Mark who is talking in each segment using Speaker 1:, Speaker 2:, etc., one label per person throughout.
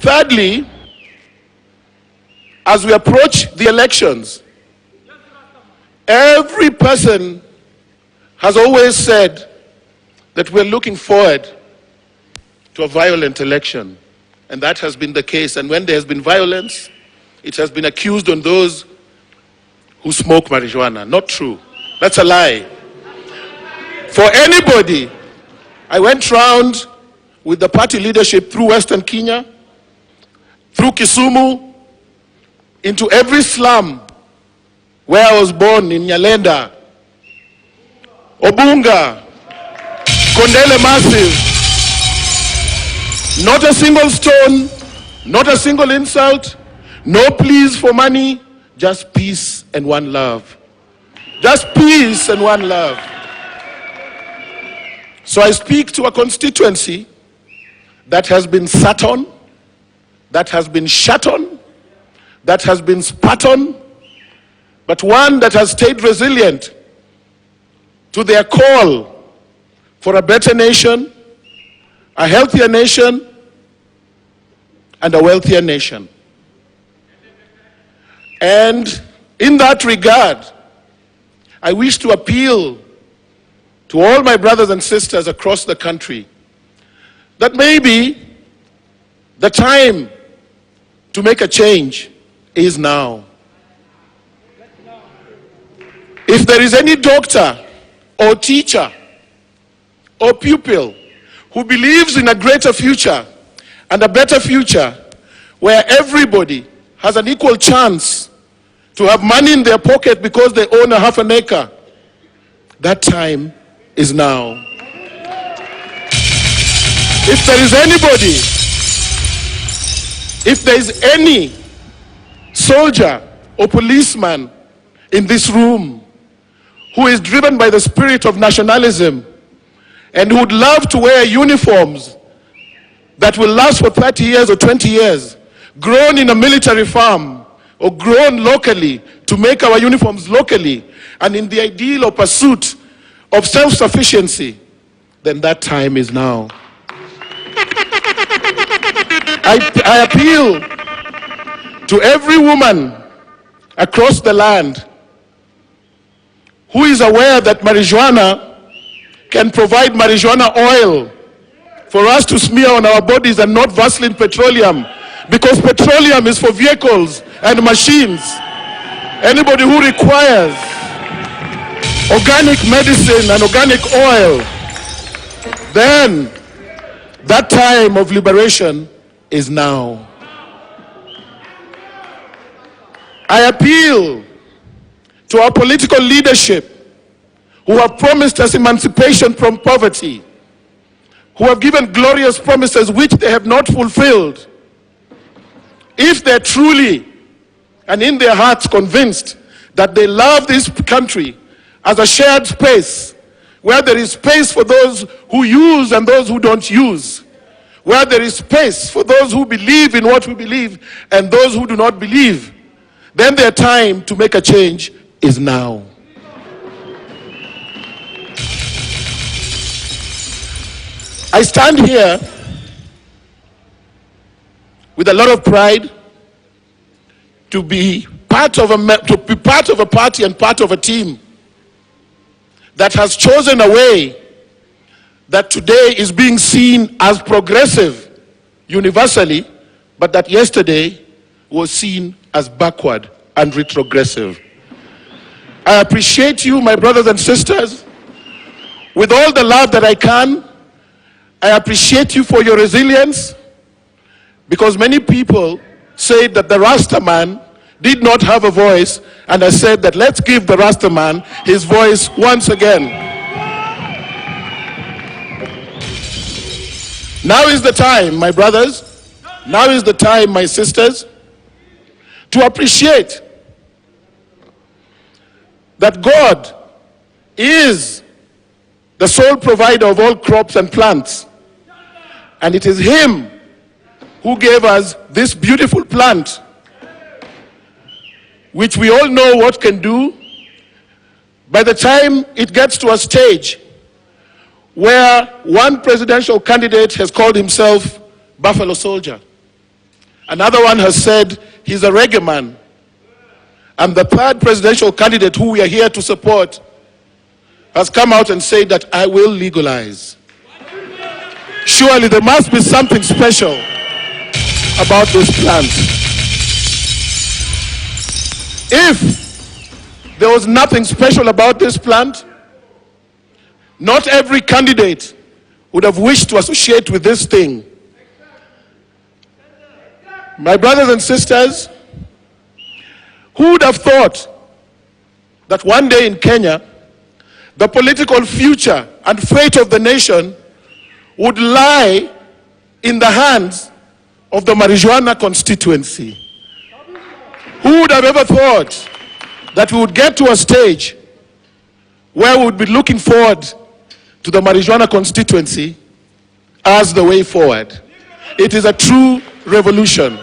Speaker 1: Thirdly, as we approach the elections, every person has always said that we're looking forward to a violent election. And that has been the case. And when there has been violence, it has been accused on those who smoke marijuana. Not true. That's a lie. For anybody, I went round with the party leadership through Western Kenya, through Kisumu, into every slum where I was born, in Nyalenda, Obunga, Kondele Massive. Not a single stone, not a single insult, no pleas for money, just peace and one love. Just peace and one love. So I speak to a constituency that has been sat on, that has been shut on, that has been spat on, but one that has stayed resilient to their call for a better nation, a healthier nation, and a wealthier nation. And in that regard, I wish to appeal to all my brothers and sisters across the country that maybe the time to make a change is now. If there is any doctor or teacher or pupil who believes in a greater future and a better future where everybody has an equal chance to have money in their pocket because they own a half an acre, that time is now. If there is anybody, if there is any soldier or policeman in this room who is driven by the spirit of nationalism and who would love to wear uniforms that will last for 30 years or 20 years, grown in a military farm or grown locally to make our uniforms locally and in the ideal or pursuit of self-sufficiency, then that time is now. I appeal to every woman across the land who is aware that marijuana can provide marijuana oil for us to smear on our bodies and not Vaseline petroleum, because petroleum is for vehicles and machines. Anybody who requires organic medicine and organic oil, then that time of liberation is now. I appeal to our political leadership who have promised us emancipation from poverty, who have given glorious promises which they have not fulfilled. If they're truly and in their hearts convinced that they love this country as a shared space, where there is space for those who use and those who don't use, where there is space for those who believe in what we believe and those who do not believe, then their time to make a change is now. I stand here with a lot of pride to be part of a party and part of a team that has chosen a way that today is being seen as progressive universally, but that yesterday was seen as backward and retrogressive. I appreciate you, my brothers and sisters, with all the love that I can. I appreciate you for your resilience, because many people say that the Rasta man did not have a voice, and I said that let's give the Rasta man his voice once again. Now is the time, my brothers, now is the time, my sisters, to appreciate that God is the sole provider of all crops and plants. And it is Him who gave us this beautiful plant, which we all know what can do. By the time it gets to a stage where one presidential candidate has called himself Buffalo Soldier. Another one has said he's a reggae man. And the third presidential candidate who we are here to support has come out and said that I will legalize. Surely there must be something special about this plant. If there was nothing special about this plant, not every candidate would have wished to associate with this thing. My brothers and sisters, who would have thought that one day in Kenya, the political future and fate of the nation would lie in the hands of the marijuana constituency? Who would have ever thought that we would get to a stage where we would be looking forward to the marijuana constituency as the way forward? It is a true revolution.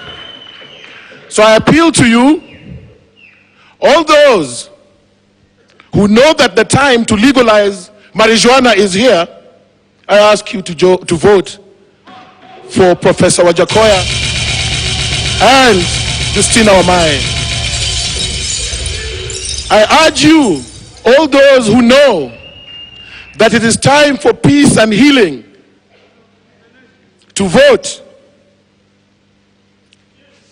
Speaker 1: So I appeal to you, all those who know that the time to legalize marijuana is here, I ask you to vote for Professor Wajakoya and Justina Wamae. I urge you, all those who know that it is time for peace and healing, to vote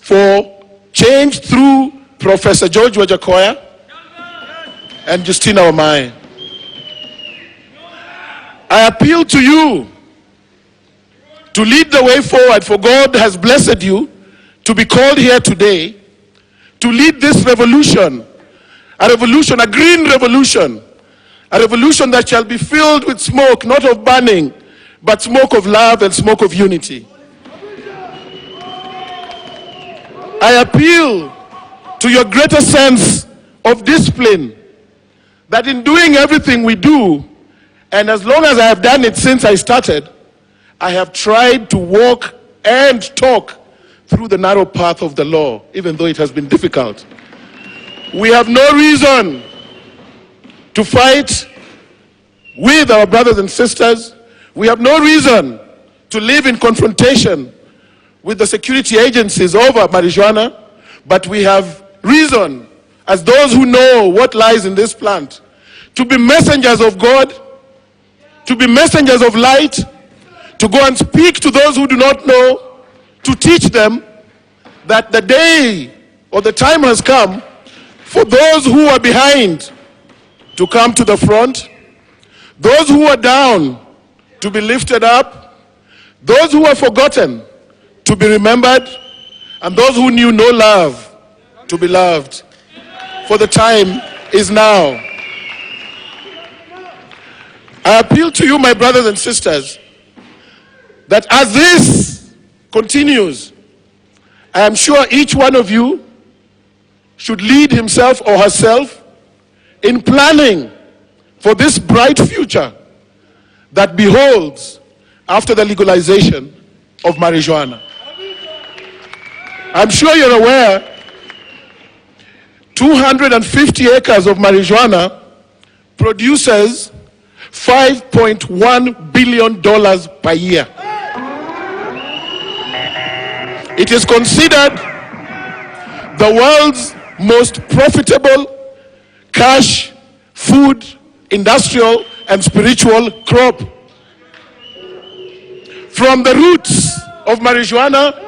Speaker 1: for change through Professor George Wajakoya and Justina Wamae. I appeal to you to lead the way forward, for God has blessed you to be called here today to lead this revolution, a green revolution, a revolution that shall be filled with smoke, not of burning, but smoke of love and smoke of unity. I appeal to your greater sense of discipline, that in doing everything we do, and as long as I have done it since I started, I have tried to walk and talk through the narrow path of the law, even though it has been difficult. We have no reason to fight with our brothers and sisters. We have no reason to live in confrontation with the security agencies over marijuana, but we have reason, as those who know what lies in this plant, to be messengers of God, to be messengers of light, to go and speak to those who do not know, to teach them that the day or the time has come for those who are behind to come to the front, those who are down to be lifted up, those who are forgotten to be remembered, and those who knew no love to be loved. For the time is now. I appeal to you, my brothers and sisters, that as this continues, I am sure each one of you should lead himself or herself in planning for this bright future that beholds after the legalization of marijuana. I'm sure you're aware 250 acres of marijuana produces $5.1 billion per year. It is considered the world's most profitable cash, food, industrial, and spiritual crop. From the roots of marijuana